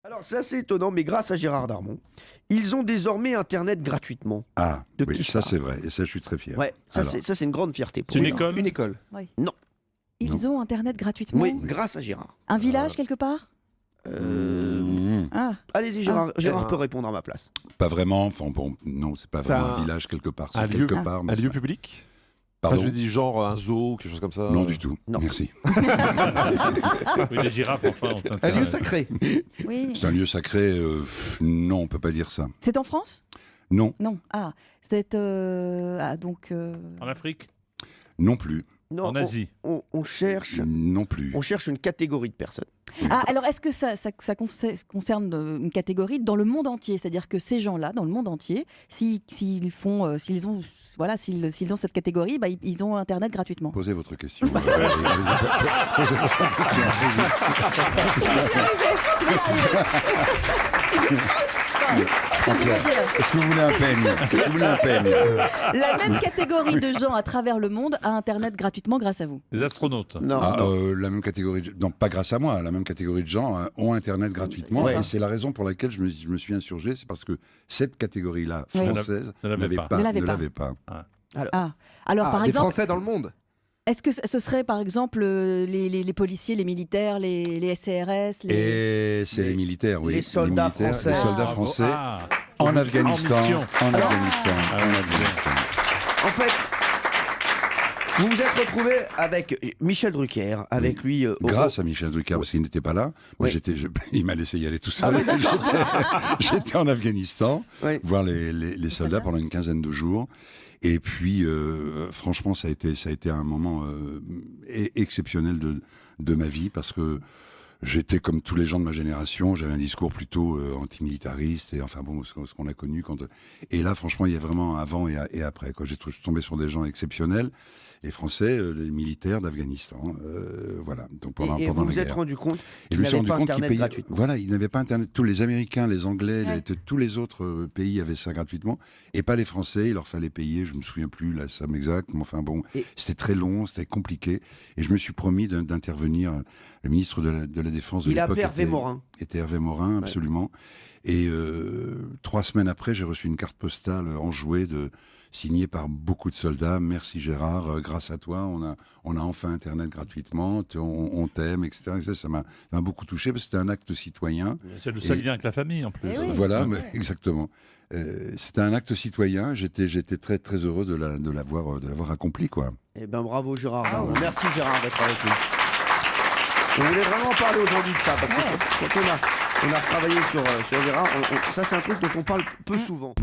Alors c'est assez étonnant, mais grâce à Gérard Darmon, ils ont désormais Internet gratuitement. Ah, De oui, qui je ça parle c'est vrai, et ça je suis très fier. Ouais, ça Alors. c'est une grande fierté pour C'est une nous. école Une école. Ils ont Internet gratuitement. Oui, grâce à Gérard. Un village quelque part. Ah, Allez-y, Gérard peut répondre à ma place. Pas vraiment, enfin bon, non, c'est pas C'est vraiment un un- village quelque part. un C'est lieu- quelque part. mais Un c'est lieu pas- public. Pardon. Enfin, je dis genre un zoo, quelque chose comme ça. Non, du tout. Non. Merci. Oui, les girafes, enfin, ont Un intérêt. lieu sacré. oui. C'est un lieu sacré. Non, on peut pas dire ça. C'est en France? Non, Non. Ah, c'est donc. En Afrique, non plus, Non, en Asie. on cherche non plus. une catégorie de personnes. Ah, alors est-ce que ça concerne une catégorie dans le monde entier? C'est-à-dire que ces gens-là, dans le monde entier, s'ils ont cette catégorie, bah, ils ont Internet gratuitement. Posez votre question. Posez votre Ce que je veux dire, Est-ce que vous voulez un peigne Est-ce que vous voulez un peigne la même catégorie de gens à travers le monde a Internet gratuitement grâce à vous. Les astronautes. Non. Ah, la même catégorie de... Non, pas grâce à moi, la même catégorie de gens ont Internet gratuitement. Ouais. Et c'est la raison pour laquelle je me suis insurgé, c'est parce que cette catégorie-là, Oui. française, Ne l'avait pas. Ne l'avait ne pas. l'avait pas. Ah, alors par Des exemple, Français dans le monde. est-ce que ce serait par exemple les policiers, les militaires, les SCRS, Et c'est les militaires, oui. les soldats militaires, français. Les soldats Bravo. français Ah. en Afghanistan. En mission. En Alors- Afghanistan. Ah, En oui. Afghanistan. En fait, vous vous êtes retrouvé avec Michel Drucker, avec lui. Grâce à Michel Drucker, parce qu'il n'était pas là. Moi, Oui. il m'a laissé y aller tout seul. Ah oui, d'accord. J'étais en Afghanistan, Oui. voir les soldats pendant une quinzaine de jours. Et puis, franchement, ça a été un moment exceptionnel de ma vie, parce que j'étais comme tous les gens de ma génération, j'avais un discours plutôt antimilitariste, et enfin bon, ce qu'on a connu. Et là, franchement, il y a vraiment un avant et après, quoi. Je suis tombé sur des gens exceptionnels, les Français, les militaires d'Afghanistan, voilà. Donc pendant Et vous la vous êtes guerre. rendu compte Et je qu'ils me suis n'avaient rendu pas compte qu'ils Internet payaient. gratuitement. Voilà, ils n'avaient pas Internet. Tous les Américains, les Anglais, Ouais. tous les autres pays avaient ça gratuitement. Et pas les Français, il leur fallait payer, je me souviens plus la somme exacte, mais enfin bon, Et- c'était très long, c'était compliqué. Et je me suis promis d'intervenir. Le ministre de la Défense de Il a l'époque appelé Hervé Morin. était Hervé Morin, absolument. Et 3 semaines après, j'ai reçu une carte postale enjouée signée par beaucoup de soldats. Merci Gérard, grâce à toi, on a enfin Internet gratuitement, on t'aime, etc. Et ça m'a beaucoup touché, parce que c'était un acte citoyen. C'est le seul Et- lien avec la famille, en plus. Eh oui. Voilà, mais exactement. C'était un acte citoyen. J'étais très très heureux de l'avoir accompli, quoi. Eh ben bravo Gérard. Darmon. Merci Gérard d'être avec nous. On voulait vraiment parler aujourd'hui de ça, parce que quand on a travaillé sur Gérard, ça c'est un truc dont on parle peu souvent.